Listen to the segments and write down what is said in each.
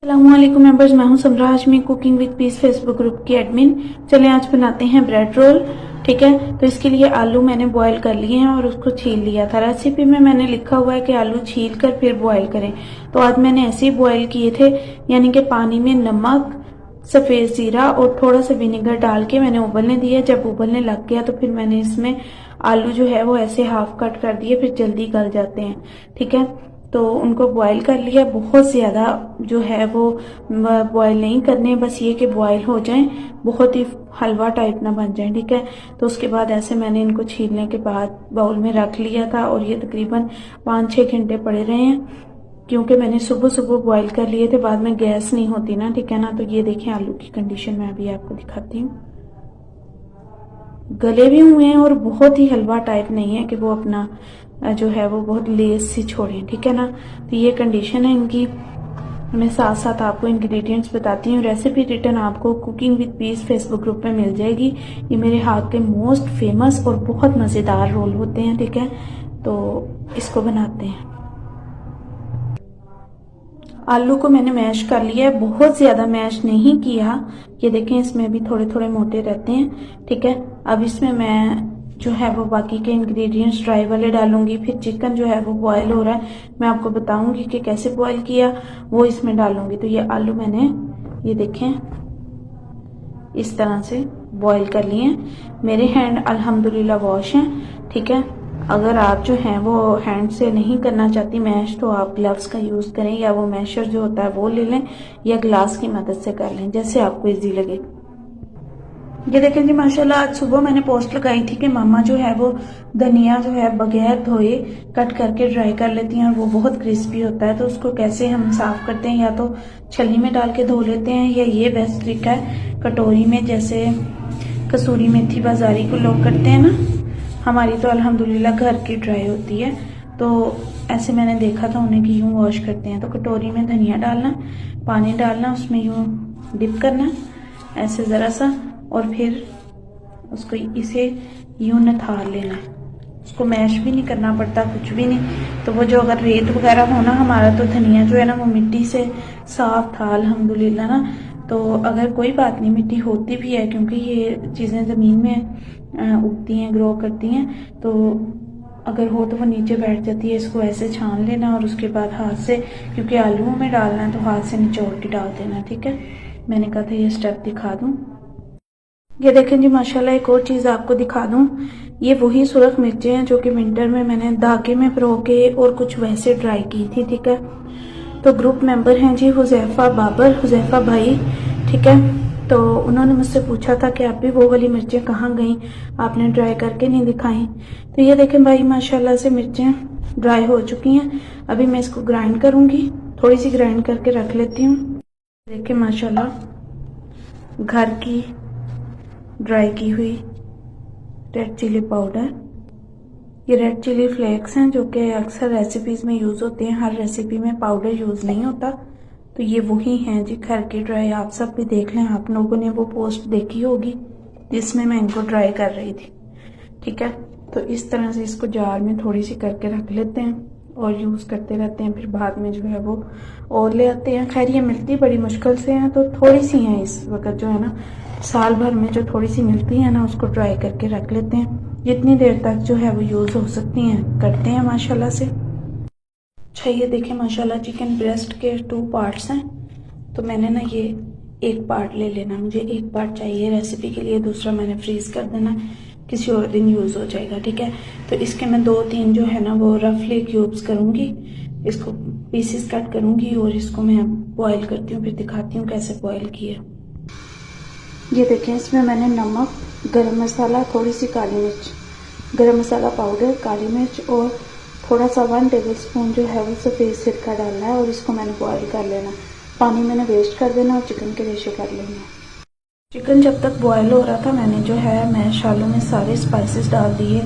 अस्सलामुअलैकुम मेंबर्स, मैं हूं Samra Hashmi, cooking with peace Facebook group की एडमिन। चलें आज बनाते हैं ब्रेड रोल। ठीक है, तो इसके लिए आलू मैंने बॉईल कर लिए हैं और उसको छील लिया था। रेसिपी में मैंने लिखा हुआ है कि आलू छील कर फिर बॉईल करें, तो आज मैंने ऐसे ही बॉईल किए थे, यानी कि पानी में नमक, सफ़ेद जीरा और थोड़ा सा विनेगर डाल के मैंने उबलने दिया। जब उबलने लग गया तो फिर मैंने इसमें आलू जो है वो ऐसे हाफ कट कर दिए, फिर जल्दी गल जाते हैं। ठीक है, तो उनको बॉईल कर लिया। बहुत ज़्यादा जो है वो बॉईल नहीं करने, बस ये कि बॉईल हो जाएं, बहुत ही हलवा टाइप ना बन जाए। ठीक है, तो उसके बाद ऐसे मैंने इनको छीलने के बाद बाउल में रख लिया था और ये तकरीबन 5-6 घंटे पड़े रहे हैं, क्योंकि मैंने सुबह सुबह बॉईल कर लिए थे, बाद में गैस नहीं होती ना। ठीक है ना, तो ये देखें आलू की कंडीशन मैं अभी आपको दिखाती हूँ। गले भी हुए हैं और बहुत ही हलवा टाइप नहीं है कि वो अपना जो है वो बहुत लेस सी छोड़ें। ठीक है ना, तो ये कंडीशन है इनकी। मैं साथ साथ आपको इंग्रेडिएंट्स बताती हूँ। रेसिपी रिटर्न आपको cooking with peace Facebook group में मिल जाएगी। ये मेरे हाथ के मोस्ट फेमस और बहुत मज़ेदार रोल होते हैं। ठीक है, तो इसको बनाते हैं। आलू को मैंने मैश कर लिया है, बहुत ज़्यादा मैश नहीं किया। ये देखें, इसमें भी थोड़े थोड़े मोटे रहते हैं। ठीक है, अब इसमें मैं जो है वो बाकी के इंग्रेडिएंट्स ड्राई वाले डालूंगी। फिर चिकन जो है वो बॉयल हो रहा है, मैं आपको बताऊंगी कि कैसे बॉयल किया, वो इसमें डालूंगी। तो ये आलू मैंने, ये देखें, इस तरह से बॉयल कर लिए हैं। मेरे हैंड अल्हम्दुलिल्लाह वॉश हैं। ठीक है, अगर आप जो हैं वो हैंड से नहीं करना चाहती मैश, तो आप ग्लव्स का यूज़ करें, या वो मैशर जो होता है वो ले लें, या ग्लास की मदद से कर लें, जैसे आपको इजी लगे। ये देखें जी, माशाल्लाह आज सुबह मैंने पोस्ट लगाई थी कि मामा जो है वो धनिया जो है बगैर धोए कट करके ड्राई कर लेती हैं और वो बहुत क्रिस्पी होता है। तो उसको कैसे हम साफ करते हैं, या तो छलनी में डाल के धो लेते हैं, या ये बेस्ट तरीका है कटोरी में, जैसे कसूरी मेथी बाजारी को लोग करते हैं ना, हमारी तो अल्हम्दुलिल्लाह घर की ड्राई होती है। तो ऐसे मैंने देखा था उन्हें कि यूँ वॉश करते हैं। तो कटोरी में धनिया डालना, पानी डालना, उसमें यूँ डिप करना ऐसे ज़रा सा, और फिर उसको इसे यूँ नथार लेना। उसको मैश भी नहीं करना पड़ता, कुछ भी नहीं। तो वो जो अगर रेत वगैरह हो ना, हमारा तो धनिया जो है ना वो मिट्टी से साफ था अल्हम्दुलिल्लाह ना। तो अगर कोई बात नहीं, मिट्टी होती भी है, क्योंकि ये चीज़ें ज़मीन में उगती हैं, ग्रो करती हैं, तो अगर हो तो वो नीचे बैठ जाती है। इसको ऐसे छान लेना और उसके बाद हाथ से, क्योंकि आलूओं में डालना है, तो हाथ से निचोड़ के डाल देना। ठीक है, मैंने कहा था ये स्टेप दिखा दूँ। ये देखें जी, माशाल्लाह एक और चीज़ आपको दिखा दूं। ये वही सुरख मिर्चें हैं जो कि विंटर में मैंने धागे में पिरो के और कुछ वैसे ड्राई की थी। ठीक है, तो ग्रुप मेंबर हैं जी हुजैफा बाबर, हुजैफा भाई। ठीक है, तो उन्होंने मुझसे पूछा था कि आप भी वो वाली मिर्चें कहाँ गई, आपने ड्राई करके नहीं दिखाई। तो ये देखें भाई, माशाल्लाह से मिर्चें ड्राई हो चुकी हैं। अभी मैं इसको ग्राइंड करूँगी, थोड़ी सी ग्राइंड करके रख लेती हूँ। देखें माशाल्लाह, घर की ड्राई की हुई रेड चिली पाउडर। ये रेड चिली फ्लेक्स हैं जो कि अक्सर रेसिपीज़ में यूज़ होते हैं, हर रेसिपी में पाउडर यूज़ नहीं होता। तो ये वही हैं जी घर की ड्राई। आप सब भी देख लें, आप लोगों ने वो पोस्ट देखी होगी जिसमें मैं इनको ड्राई कर रही थी। ठीक है, तो इस तरह से इसको जार में थोड़ी सी करके रख लेते हैं और यूज़ करते रहते हैं, फिर बाद में जो है वो और ले आते हैं। खैर ये मिलती बड़ी मुश्किल से हैं, तो थोड़ी सी हैं इस वक्त जो है ना, साल भर में जो थोड़ी सी मिलती है ना, उसको ड्राई करके रख लेते हैं, जितनी देर तक जो है वो यूज़ हो सकती हैं करते हैं माशाल्लाह से। अच्छा, ये देखें माशाल्लाह, चिकन ब्रेस्ट के 2 पार्ट्स हैं। तो मैंने ना ये एक पार्ट ले लेना, मुझे एक पार्ट चाहिए रेसिपी के लिए, दूसरा मैंने फ्रीज कर देना, किसी और दिन यूज़ हो जाएगा। ठीक है, तो इसके मैं 2-3 जो है ना वो रफली क्यूब्स करूँगी, इसको पीसेस कट करूँगी और इसको मैं बॉयल करती हूँ, फिर दिखाती हूँ कैसे बॉयल किया। ये देखें, इसमें मैंने नमक, गरम मसाला, थोड़ी सी काली मिर्च, गरम मसाला पाउडर, काली मिर्च और थोड़ा सा 1 टेबलस्पून जो है वो सफ़ेद सिरका डालना है, और इसको मैंने बॉयल कर लेना। पानी मैंने वेस्ट कर देना और चिकन के रेशे कर लेंगे। चिकन जब तक बॉयल हो रहा था, मैंने जो है मैश आलू में सारे स्पाइसेस डाल दिए।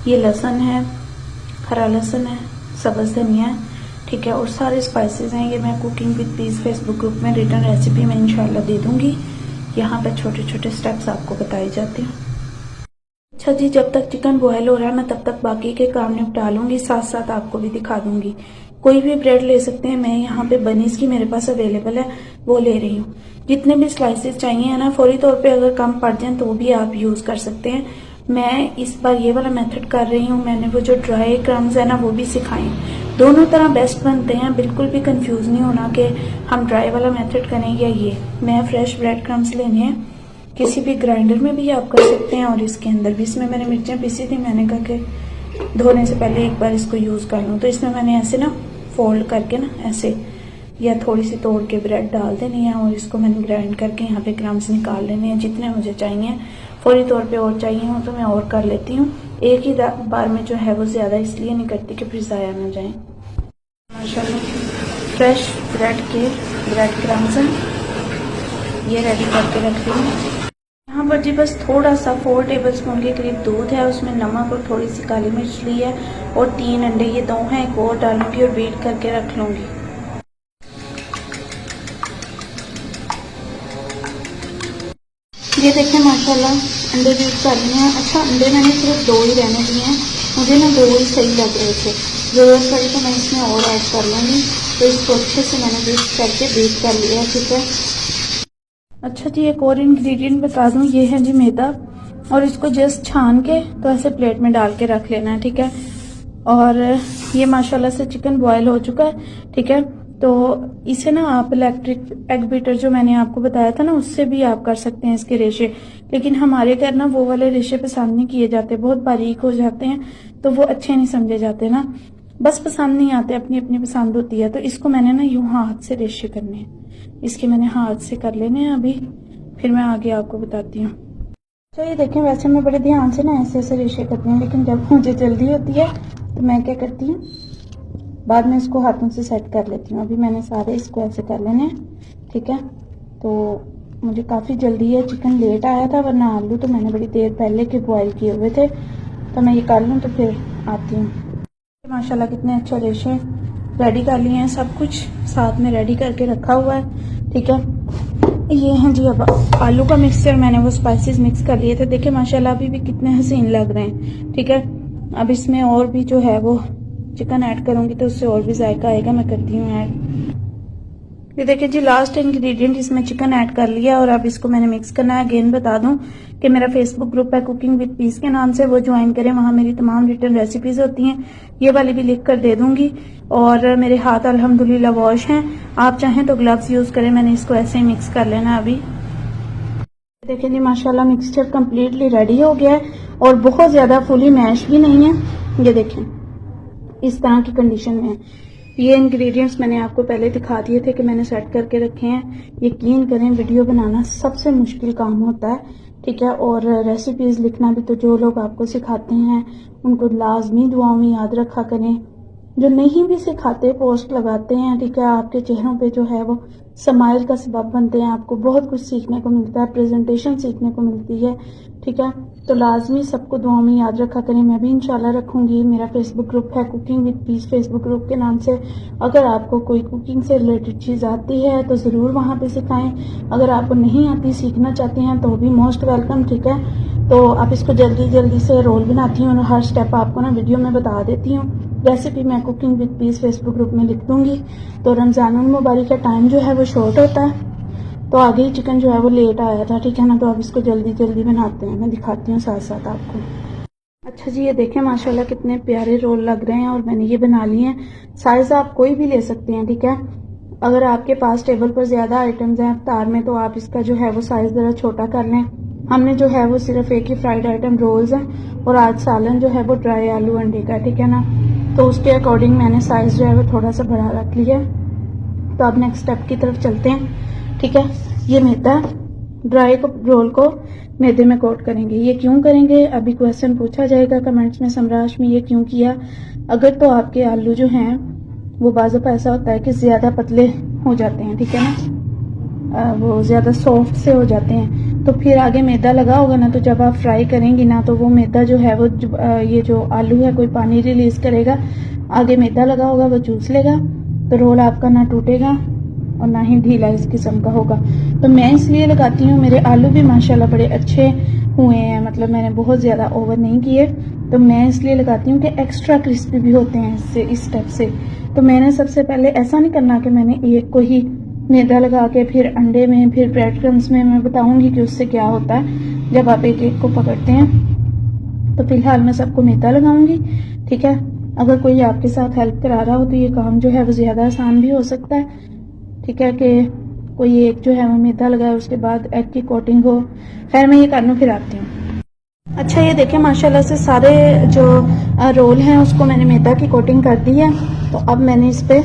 ये लहसुन है, हरा लहसुन है, सब्ज़ धनिया है। ठीक है, और सारे स्पाइसेस हैं। ये मैं cooking with peace Facebook group में रिटर्न रेसिपी में इंशाल्लाह दे दूँगी। यहाँ पे छोटे छोटे स्टेप्स आपको बताई जाती हैं। अच्छा जी, जब तक चिकन बॉयल हो रहा है मैं तब तक बाकी के काम निपटा लूँगी, साथ साथ आपको भी दिखा दूँगी। कोई भी ब्रेड ले सकते हैं। मैं यहाँ पे बनीज की मेरे पास अवेलेबल है, वो ले रही हूँ। जितने भी स्लाइसेस चाहिए है ना, फौरी तौर पे अगर कम पड़ जाए तो भी आप यूज कर सकते हैं। मैं इस बार ये वाला मेथड कर रही हूँ। मैंने वो जो ड्राई क्रम्स है ना वो भी सिखाए। दोनों तरह बेस्ट बनते हैं, बिल्कुल भी कंफ्यूज नहीं होना कि हम ड्राई वाला मेथड करें या ये। मैं फ्रेश ब्रेड क्रम्स लेने हैं, किसी भी ग्राइंडर में भी आप कर सकते हैं और इसके अंदर भी। इसमें मैंने मिर्चें पीसी थी, मैंने कहा कि धोने से पहले एक बार इसको यूज कर लूँ। तो इसमें मैंने ऐसे ना फोल्ड करके ना ऐसे या थोड़ी सी तोड़ के ब्रेड डाल देनी है और इसको मैंने ग्राइंड करके यहाँ पे क्रम्स निकाल लेने हैं जितने मुझे चाहिए। फौरी तौर पे और चाहिए हो तो मैं और कर लेती हूँ। एक ही बार में जो है वो ज़्यादा इसलिए नहीं करती कि फिर ज़ाया ना जाए। माशाल्लाह फ्रेश ब्रेड के ब्रेड क्रम्स हैं, ये रेडी करके रख ली हूँ। यहाँ पर जी बस थोड़ा सा 4 टेबलस्पून के करीब दूध है, उसमें नमक और थोड़ी सी काली मिर्च ली है और 3 अंडे, ये 2 हैं, एक और डालूंगी और बीट करके रख लूंगी। ये देखें माशाल्लाह अंडे बीट कर लिए हैं। अच्छा, अंडे मैंने सिर्फ 2 ही रहने दिए हैं, मुझे ना 2 ही सही लग रहे थे। ज़रूरत पड़ी तो मैं इसमें और ऐड कर लूँगी। तो इसको अच्छे से मैंने मिक्स करके बीट कर लिया है, ठीक है। अच्छा जी, एक और इंग्रेडिएंट बता दूं, ये है जी मैदा, और इसको जस्ट छान के तो ऐसे प्लेट में डाल के रख लेना है, ठीक है। और ये माशाल्लाह से चिकन बॉयल हो चुका है, ठीक है। तो इसे ना आप इलेक्ट्रिक एग बीटर जो मैंने आपको बताया था ना, उससे भी आप कर सकते हैं इसके रेशे। लेकिन हमारे घर ना वो वाले रेशे पसंद नहीं किए जाते, बहुत बारीक हो जाते हैं, तो वो अच्छे नहीं समझे जाते ना, बस पसंद नहीं आते, अपनी अपनी पसंद होती है। तो इसको मैंने ना यूं हाथ से रेशे करने हैं, इसके मैंने हाथ से कर लेने हैं अभी, फिर मैं आगे आपको बताती हूँ। तो ये देखें, वैसे मैं बड़े ध्यान से ना ऐसे ऐसे रेशे करती हूँ, लेकिन जब मुझे जल्दी होती है तो मैं क्या करती हूँ, बाद में इसको हाथों से सेट कर लेती हूँ। अभी मैंने सारे इसको ऐसे कर लेने हैं, ठीक है। तो मुझे काफ़ी जल्दी है, चिकन लेट आया था, वरना आलू तो मैंने बड़ी देर पहले के बॉयल किए हुए थे। तो मैं ये कर लूँ तो फिर आती हूँ। माशाल्लाह कितने अच्छे रेशे रेडी कर लिए हैं, सब कुछ साथ में रेडी करके रखा हुआ है, ठीक है। ये हैं जी अब आलू का मिक्सचर, मैंने वो स्पाइसेस मिक्स कर लिए थे। देखिए माशाल्लाह अभी भी कितने हसीन लग रहे हैं, ठीक है। अब इसमें और भी जो है वो चिकन ऐड करूंगी तो उससे और भी जायका आएगा। मैं करती हूँ ऐड। ये देखिए जी, लास्ट इंग्रेडिएंट इसमें चिकन ऐड कर लिया और अब इसको मैंने मिक्स करना है। अगेन बता दूं कि मेरा फेसबुक ग्रुप है कुकिंग विद पीस के नाम से, वो ज्वाइन करें, वहां मेरी तमाम रिटर्न रेसिपीज होती हैं। ये वाली भी लिख कर दे दूंगी। और मेरे हाथ अल्हम्दुलिल्लाह वॉश हैं, आप चाहें तो ग्लव्स यूज करें। मैंने इसको ऐसे ही मिक्स कर लेना अभी। देखिए जी माशाल्लाह मिक्सचर कम्प्लीटली रेडी हो गया है और बहुत ज्यादा फुली मैश भी नहीं है। ये देखें इस तरह की कंडीशन में है। ये इंग्रेडिएंट्स मैंने आपको पहले दिखा दिए थे कि मैंने सेट करके रखे हैं। यकीन करें वीडियो बनाना सबसे मुश्किल काम होता है, ठीक है। और रेसिपीज लिखना भी, तो जो लोग आपको सिखाते हैं उनको लाजमी दुआओं में याद रखा करें। जो नहीं भी सिखाते पोस्ट लगाते हैं, ठीक है, आपके चेहरों पे जो है वो स्माइल का सबब बनते हैं। आपको बहुत कुछ सीखने को मिलता है, प्रेजेंटेशन सीखने को मिलती है, ठीक है। तो लाजमी सबको दुआ में याद रखा करें। मैं भी इंशाल्लाह रखूंगी। मेरा फेसबुक ग्रुप है cooking with peace Facebook group के नाम से। अगर आपको कोई कुकिंग से रिलेटेड चीज़ आती है तो ज़रूर वहाँ पे सिखाएं। अगर आपको नहीं आती, सीखना चाहते हैं, तो भी मोस्ट वेलकम, ठीक है। तो आप इसको जल्दी जल्दी से रोल बनाती हूँ और हर स्टेप आपको ना वीडियो में बता देती हूँ। रेसिपी मैं cooking with peace Facebook group में लिख दूंगी। तो रमज़ानुल मुबारक का टाइम जो है वो शॉर्ट होता है, तो आगे ही चिकन जो है वो लेट आया था, ठीक है ना। तो अब इसको जल्दी जल्दी बनाते हैं, मैं दिखाती हूँ साथ साथ आपको। अच्छा जी, ये देखें माशाल्लाह कितने प्यारे रोल लग रहे हैं और मैंने ये बना लिए हैं। साइज आप कोई भी ले सकते हैं, ठीक है। अगर आपके पास टेबल पर ज्यादा आइटम्स हैं इफ्तार में, तो आप इसका जो है वो साइज जरा छोटा कर लें। हमने जो है वो सिर्फ एक ही फ्राइड आइटम रोल्स हैं और आज सालन जो है वो ड्राई आलू अंडे का, ठीक है ना। तो उसके अकॉर्डिंग मैंने साइज जो है वो थोड़ा सा बड़ा रख लिया। तो अब नेक्स्ट स्टेप की तरफ चलते हैं, ठीक है। ये मैदा ड्राई रोल को मैदे में कोट करेंगे। ये क्यों करेंगे, अभी क्वेश्चन पूछा जाएगा कमेंट्स में, सम्राश में ये क्यों किया। अगर तो आपके आलू जो हैं वो बाज़ दफ़ा ऐसा होता है कि ज़्यादा पतले हो जाते हैं, ठीक है ना, वो ज़्यादा सॉफ्ट से हो जाते हैं, तो फिर आगे मैदा लगा होगा ना, तो जब आप फ्राई करेंगी ना, तो वो मैदा जो है वो ये जो आलू है कोई पानी रिलीज करेगा, आगे मैदा लगा होगा वो चूस लेगा, तो रोल आपका ना टूटेगा और ना ही ढीला इस किस्म का होगा। तो मैं इसलिए लगाती हूँ। मेरे आलू भी माशाल्लाह बड़े अच्छे हुए हैं, मतलब मैंने बहुत ज़्यादा ओवर नहीं किए, तो मैं इसलिए लगाती हूँ कि एक्स्ट्रा क्रिस्पी भी होते हैं इससे, इस स्टेप से। तो मैंने सबसे पहले ऐसा नहीं करना कि मैंने एक को ही मैदा लगा के फिर अंडे में फिर ब्रेड क्रम्स में, मैं बताऊंगी कि उससे क्या होता है जब आप एक एक को पकड़ते हैं। तो फिलहाल मैं सबको मैदा लगाऊंगी, ठीक है। अगर कोई आपके साथ हेल्प करा रहा हो तो ये काम जो है वो ज़्यादा आसान भी हो सकता है, ठीक है, कि कोई एक जो है वो मैदा लगाए, उसके बाद एग की कोटिंग हो। खैर मैं ये कर लूँ फिर आती हूँ। अच्छा ये देखें माशाल्लाह से सारे जो रोल हैं उसको मैंने मैदा की कोटिंग कर दी है। तो अब मैंने इस पे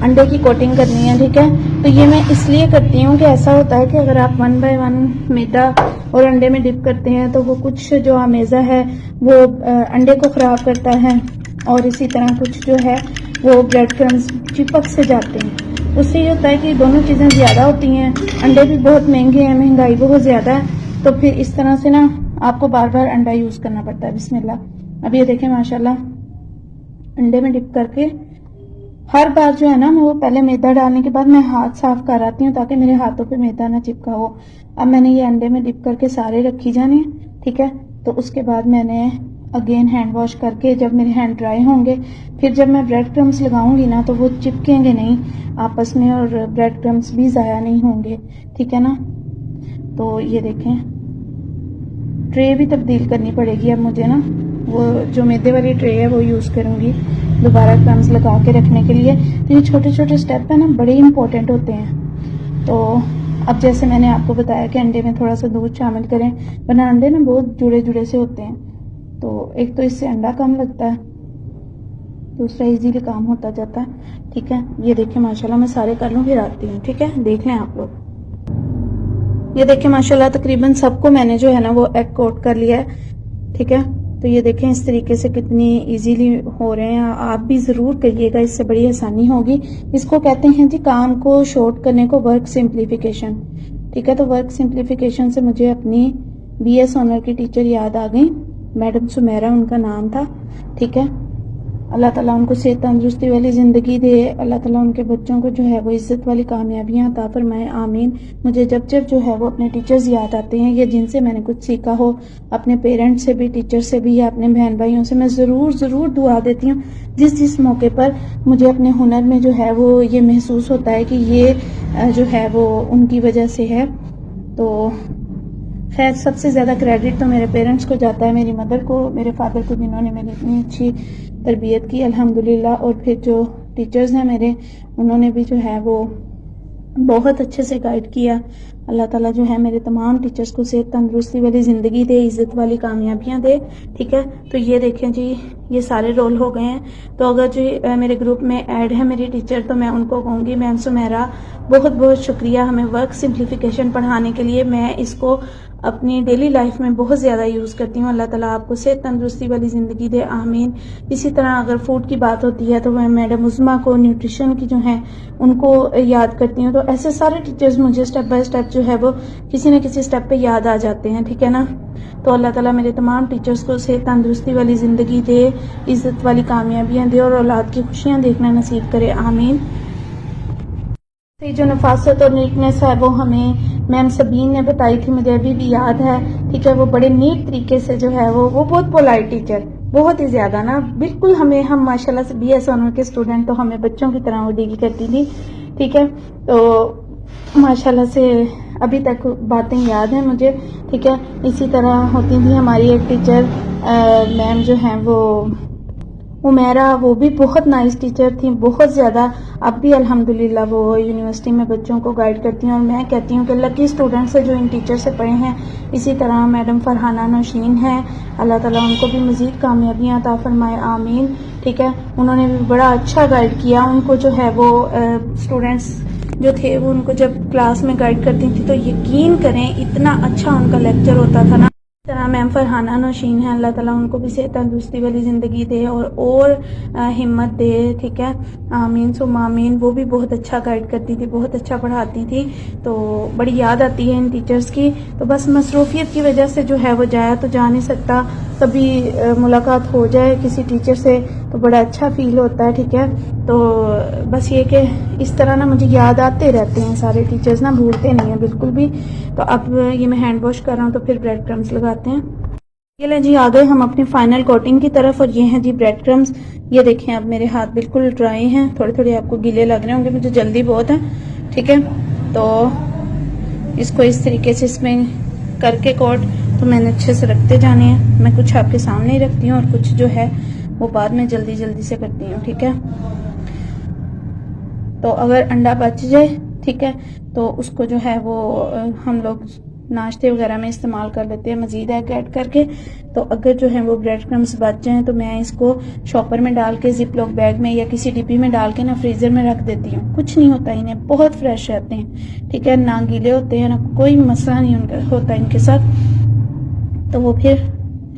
अंडे की कोटिंग करनी है, ठीक है। तो ये मैं इसलिए करती हूँ कि ऐसा होता है कि अगर आप 1 बाय 1 मैदा और अंडे में डिप करते हैं तो वो कुछ जो आमेज़ा है वो अंडे को ख़राब करता है, और इसी तरह कुछ जो है वो ब्रेड क्रम्स चिपक से जाते हैं। उससे ये होता है कि दोनों चीज़ें ज़्यादा होती हैं, अंडे भी बहुत महंगे हैं, महंगाई बहुत ज़्यादा है, तो फिर इस तरह से ना आपको बार बार अंडा यूज़ करना पड़ता है। बिस्मिल्लाह। अब ये देखें माशाल्लाह अंडे में डिप करके हर बार जो है ना वो पहले मैदा डालने के बाद मैं हाथ साफ कर आती हूँ ताकि मेरे हाथों पे मैदा ना चिपका हो। अब मैंने ये अंडे में डिप करके सारे रखी जाने, ठीक है। तो उसके बाद मैंने अगेन हैंड वॉश करके जब मेरे हैंड ड्राई होंगे, फिर जब मैं ब्रेड क्रम्स लगाऊंगी ना तो वो चिपकेंगे नहीं आपस में और ब्रेड क्रम्स भी ज़ाया नहीं होंगे, ठीक है ना। तो ये देखें ट्रे भी तब्दील करनी पड़ेगी अब मुझे ना, वो जो मैदे वाली ट्रे है वो यूज़ करूँगी दोबारा क्रम्स लगा के रखने के लिए। तो ये छोटे छोटे स्टेप है ना बड़े इंपॉर्टेंट होते हैं। तो अब जैसे मैंने आपको बताया कि अंडे में थोड़ा सा दूध शामिल करें, वरना अंडे ना बहुत जुड़े जुड़े से होते हैं, तो एक तो इससे अंडा कम लगता है, दूसरा इजीली काम होता जाता है, ठीक है। ये देखें माशाल्लाह मैं सारे कर लूँ फिर आती हूँ, ठीक है। देख लें आप लोग। ये देखें माशाल्लाह तकरीबन सबको मैंने जो है ना वो एग कोट कर लिया है, ठीक है। तो ये देखें इस तरीके से कितनी इजीली हो रहे हैं। आप भी ज़रूर करिएगा, इससे बड़ी आसानी होगी। इसको कहते हैं जी काम को शॉर्ट करने को वर्क सिंप्लीफिकेशन, ठीक है। तो वर्क सिंप्लीफिकेशन से मुझे अपनी BS ऑनर की टीचर याद आ गई, मैडम सुमेरा उनका नाम था, ठीक है। अल्लाह ताला उनको सेहत तंदुरुस्ती वाली ज़िंदगी दे, अल्लाह ताला उनके बच्चों को जो है वो इज़्ज़त वाली कामयाबियाँ अता फरमाए, आमीन। मुझे जब जब जो है वो अपने टीचर्स याद आते हैं या जिनसे मैंने कुछ सीखा हो, अपने पेरेंट्स से भी, टीचर से भी या अपने बहन भाइयों से, मैं ज़रूर दुआ देती हूँ। जिस मौके पर मुझे अपने हुनर में जो है वो ये महसूस होता है कि ये जो है वो उनकी वजह से है। तो खैर सबसे ज़्यादा क्रेडिट तो मेरे पेरेंट्स को जाता है, मेरी मदर को, मेरे फादर को, जिन्होंने मेरी इतनी अच्छी तरबियत की अल्हम्दुलिल्लाह। और फिर जो टीचर्स हैं मेरे, उन्होंने भी जो है वो बहुत अच्छे से गाइड किया। अल्लाह ताला जो है मेरे तमाम टीचर्स को सेहत तंदुरुस्ती वाली ज़िंदगी दे, इज़्ज़त वाली कामयाबियाँ दे, ठीक है। तो ये देखें जी ये सारे रोल हो गए हैं। तो अगर जी मेरे ग्रुप में ऐड है मेरी टीचर तो मैं उनको कहूँगी मैम सुमेरा बहुत बहुत शुक्रिया हमें वर्क सिंप्लीफिकेशन पढ़ाने के लिए। मैं इसको अपनी डेली लाइफ में बहुत ज़्यादा यूज़ करती हूँ। अल्लाह ताला आपको सेहत तंदुरुस्ती वाली ज़िंदगी दे, आमीन। इसी तरह अगर फूड की बात होती है तो मैं मैडम उज़मा को, न्यूट्रिशन की जो हैं उनको याद करती हूँ। तो ऐसे सारे टीचर्स मुझे स्टेप बाय स्टेप जो है वो किसी न किसी स्टेप पे याद आ जाते हैं, ठीक है ना। तो अल्लाह ताला मेरे तमाम टीचर्स को सेहत तंदुरुस्ती वाली ज़िंदगी दे, इज़्ज़त वाली कामयाबियाँ दे और औलाद की खुशियाँ देखना नसीब करे, आमीन। जो नफासत और नीटनेस है वो हमें मैम सबीन ने बताई थी, मुझे अभी भी याद है, ठीक है। वो बड़े नीट तरीके से जो है वो बहुत पोलाइट टीचर, बहुत ही ज़्यादा ना, बिल्कुल हम माशाल्लाह से BS ऑनर के स्टूडेंट तो हमें बच्चों की तरह वो डील करती थी, ठीक है। तो माशाल्लाह से अभी तक बातें याद हैं मुझे, ठीक है। इसी तरह होती थी हमारी एक टीचर मैम जो हैं वो उमेरा, वो भी बहुत नाइस टीचर थी, बहुत ज़्यादा। अब भी अल्हम्दुलिल्लाह वो यूनिवर्सिटी में बच्चों को गाइड करती हैं और मैं कहती हूँ कि लकी स्टूडेंट्स है जो इन टीचर से पढ़े हैं। इसी तरह मैडम फरहाना नौशीन है, अल्लाह ताला उनको भी मज़ीद कामयाबियाँ अता फरमाए, आमीन, ठीक है। उन्होंने भी बड़ा अच्छा गाइड किया। उनको जो है वो स्टूडेंट्स जो थे वो उनको जब क्लास में गाइड करती थी तो यकीन करें इतना अच्छा उनका लेक्चर होता था ना। तरह मैम फरहाना नौशीन है, अल्लाह ताला उनको भी सेहत तंदुरुस्ती वाली ज़िंदगी दे और हिम्मत दे, ठीक है, आमीन सुम आमीन। वो भी बहुत अच्छा गाइड करती थी, बहुत अच्छा पढ़ाती थी, तो बड़ी याद आती है इन टीचर्स की। तो बस मसरूफियत की वजह से जो है वो जाया तो जा नहीं सकता। कभी मुलाकात हो जाए किसी टीचर से तो बड़ा अच्छा फील होता है, ठीक है। तो बस ये कि इस तरह ना मुझे याद आते रहते हैं सारे टीचर्स, ना भूलते नहीं हैं बिल्कुल भी। तो अब ये मैं हैंड वॉश कर रहा हूँ तो फिर ब्रेड क्रम्स लगाते हैं। ये ले जी, आ गए हम अपनी फाइनल कोटिंग की तरफ, और ये हैं जी ब्रेड क्रम्स। ये देखें अब मेरे हाथ बिल्कुल ड्राई हैं, थोड़े थोड़े आपको गीले लग रहे होंगे, मुझे जल्दी बहुत है, ठीक है। तो इसको इस तरीके से इसमें करके कोट तो मैंने अच्छे से रखते जाने हैं। मैं कुछ आपके सामने ही रखती हूँ और कुछ जो है वो बाद में जल्दी जल्दी से करती हूँ, ठीक है। तो अगर अंडा बच जाए, ठीक है, तो उसको जो है वो हम लोग नाश्ते वगैरह में इस्तेमाल कर लेते हैं मज़ीद एग ऐड करके। तो अगर जो है वो ब्रेड क्रम्स बच जाएँ तो मैं इसको शॉपर में डाल के जिप लॉक बैग में या किसी डिब्बी में डाल के ना फ्रीज़र में रख देती हूँ। कुछ नहीं होता इन्हें, बहुत फ्रेश रहते हैं, ठीक है, ना गीले होते हैं, ना कोई मसला नहीं उनका होता इनके साथ, तो वो फिर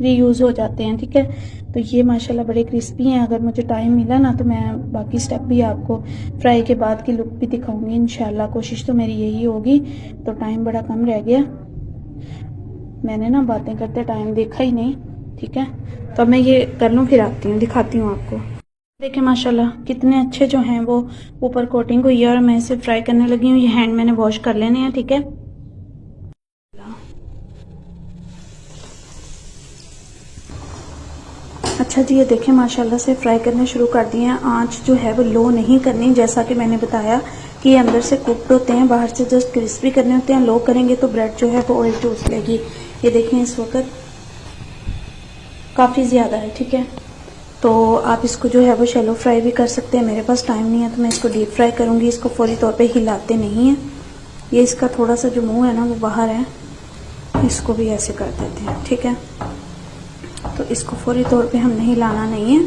रीयूज़ हो जाते हैं, ठीक है। तो ये माशाल्लाह बड़े क्रिस्पी हैं। अगर मुझे टाइम मिला ना तो मैं बाकी स्टेप भी आपको फ्राई के बाद की लुक भी दिखाऊंगी इंशाल्लाह। कोशिश तो मेरी यही होगी। तो टाइम बड़ा कम रह गया, मैंने ना बातें करते टाइम देखा ही नहीं, ठीक है। तो अब मैं ये कर लूँ फिर आती हूँ, दिखाती हूँ आपको। देखें माशाल्लाह कितने अच्छे जो हैं वो ऊपर कोटिंग हुई है और मैं इसे फ्राई करने लगी हूँ। ये हैंड मैंने वॉश कर लेने हैं, ठीक है। अच्छा जी, ये देखें माशाल्लाह से फ्राई करने शुरू कर दिए हैं। आंच जो है वो लो नहीं करनी, जैसा कि मैंने बताया कि ये अंदर से कुक्ड होते हैं, बाहर से जस्ट क्रिस्पी करने होते हैं। लो करेंगे तो ब्रेड जो है वो ऑयल चूस लेगी। ये देखें इस वक्त काफ़ी ज़्यादा है, ठीक है। तो आप इसको जो है वो शैलो फ्राई भी कर सकते हैं। मेरे पास टाइम नहीं है तो मैं इसको डीप फ्राई करूँगी। इसको फौरी तौर पर हिलाते नहीं हैं। ये इसका थोड़ा सा जो मुँह है ना वो बाहर है, इसको भी ऐसे कर देते हैं, ठीक है। तो इसको फौरी तौर पे हमने हिलाना नहीं है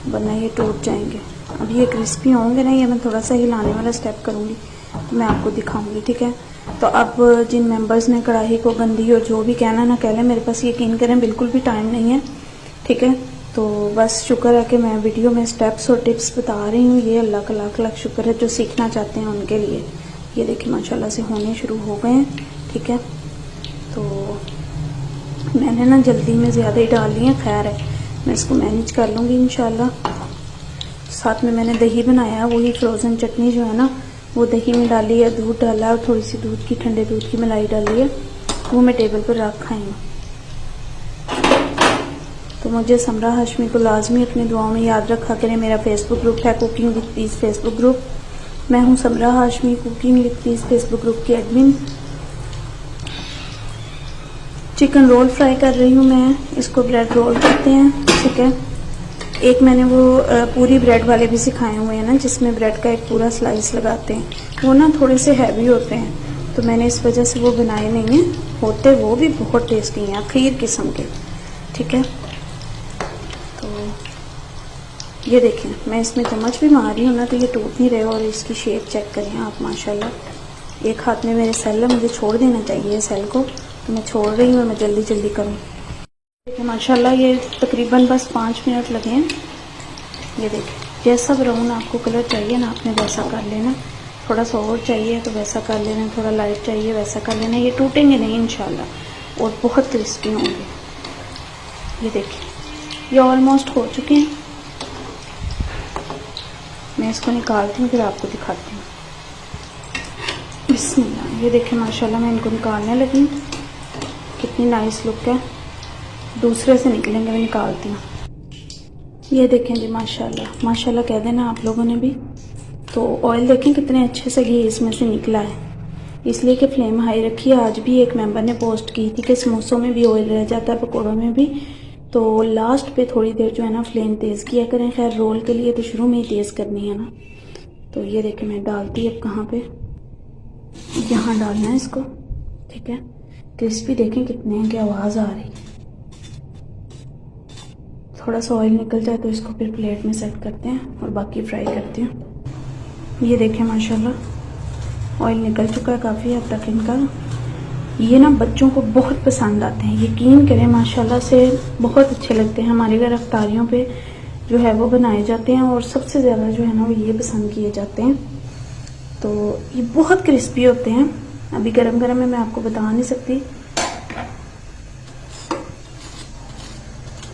वरना ये टूट जाएंगे। अब ये क्रिस्पी होंगे ना, ये मैं थोड़ा सा हिलाने वाला स्टेप करूँगी तो मैं आपको दिखाऊंगी, ठीक है। तो अब जिन मेंबर्स ने कढ़ाई को गंदी और जो भी कहना ना कह लें, मेरे पास यकीन करें बिल्कुल भी टाइम नहीं है, ठीक है। तो बस शुक्र है कि मैं वीडियो में स्टेप्स और टिप्स बता रही हूँ। ये अल्लाह का लाख लाख शुक्र है, जो सीखना चाहते हैं उनके लिए। ये देखिए माशाल्लाह से होने शुरू हो गए हैं, ठीक है। तो मैंने ना जल्दी में ज़्यादा ही डाल ली है, खैर है मैं इसको मैनेज कर लूँगी इंशाल्लाह। साथ में मैंने दही बनाया है, वही फ्रोज़न चटनी जो है ना वो दही में डाली है, दूध डाला है और थोड़ी सी दूध की ठंडे दूध की मलाई डाली है, वो मैं टेबल पर रखा हूँ। तो मुझे समरा हाशमी को लाजमी अपनी दुआओं में याद रखा करें। मेरा फेसबुक ग्रुप है cooking with peace Facebook group. मैं हूँ Samra Hashmi, cooking with peace Facebook group की एडमिन। चिकन रोल फ्राई कर रही हूँ मैं, इसको ब्रेड रोल कहते हैं, ठीक है। एक मैंने वो पूरी ब्रेड वाले भी सिखाए हुए हैं ना, जिसमें ब्रेड का एक पूरा स्लाइस लगाते हैं, वो ना थोड़े से हैवी होते हैं, तो मैंने इस वजह से वो बनाए नहीं हैं। होते वो भी बहुत टेस्टी हैं, खीर किस्म के, ठीक है। तो ये देखें मैं इसमें चम्मच भी मार रही हूँ ना तो ये टूट नहीं रहे। और इसकी शेप चेक करें आप माशाल्लाह। एक हाथ में मेरे सेल है, मुझे छोड़ देना चाहिए सेल को, तो मैं छोड़ रही हूँ, मैं जल्दी जल्दी करूँ। देखिए माशाल्लाह ये तकरीबन बस 5 मिनट लगे हैं। ये देखिए जैसा ब्राउन आपको कलर चाहिए ना आपने वैसा कर लेना, थोड़ा सा और चाहिए तो वैसा कर लेना, थोड़ा लाइट चाहिए वैसा कर लेना। ये टूटेंगे नहीं इंशाल्लाह और बहुत क्रिस्पी होंगे। ये देखिए ये ऑलमोस्ट हो चुके हैं। मैं इसको निकालती हूँ फिर आपको दिखाती हूँ। बिस्मिल्लाह, ये देखिए माशाल्लाह मैं इनको निकालने लगी, कितनी नाइस लुक है। दूसरे से निकलेंगे, मैं निकालती हूँ। ये देखें जी माशाल्लाह, माशाल्लाह कह देना आप लोगों ने भी। तो ऑयल देखें कितने अच्छे से घी इसमें से निकला है, इसलिए कि फ्लेम हाई रखी है। आज भी एक मेंबर ने पोस्ट की थी कि समोसों में भी ऑयल रह जाता है, पकौड़ों में भी, तो लास्ट पे थोड़ी देर जो है ना फ्लेम तेज़ किया करें। खैर रोल के लिए तो शुरू में ही तेज़ करनी है ना। तो ये देखें मैं डालती अब कहाँ पे, यहाँ डालना है इसको, ठीक है। क्रिस्पी देखें कितने हैं, की आवाज़ आ रही है। थोड़ा सा ऑयल निकल जाए तो इसको फिर प्लेट में सेट करते हैं और बाकी फ्राई करते हैं। ये देखें माशाल्लाह ऑयल निकल चुका है काफ़ी हद तक इनका। ये ना बच्चों को बहुत पसंद आते हैं, यकीन करें माशाल्लाह से बहुत अच्छे लगते हैं। हमारे घर अफ्तारियों पे जो है वो बनाए जाते हैं और सबसे ज़्यादा जो है ना वो ये पसंद किए जाते हैं। तो ये बहुत क्रिस्पी होते हैं। अभी गरम गरम में मैं आपको बता नहीं सकती।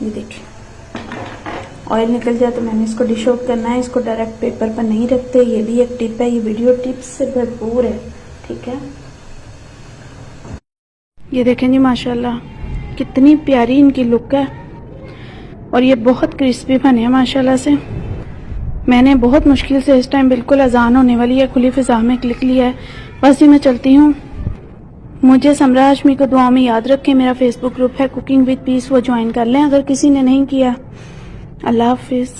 ये देखिए ऑयल निकल जाए तो मैंने इसको डिश आउट करना है, इसको डायरेक्ट पेपर पर नहीं रखते। ये भी एक टिप है, ये वीडियो टिप्स से भरपूर है, ठीक है। ये देखें जी माशाल्लाह कितनी प्यारी इनकी लुक है और ये बहुत क्रिस्पी बने हैं माशाल्लाह से। मैंने बहुत मुश्किल से इस टाइम बिल्कुल अजान होने वाली है खुली फिजा में क्लिक लिया है। बस जी मैं चलती हूँ। मुझे समरा हाशमी को दुआ में याद रखें। मेरा फेसबुक ग्रुप है कुकिंग विद पीस, वो ज्वाइन कर लें अगर किसी ने नहीं किया। अल्लाह हाफिज़।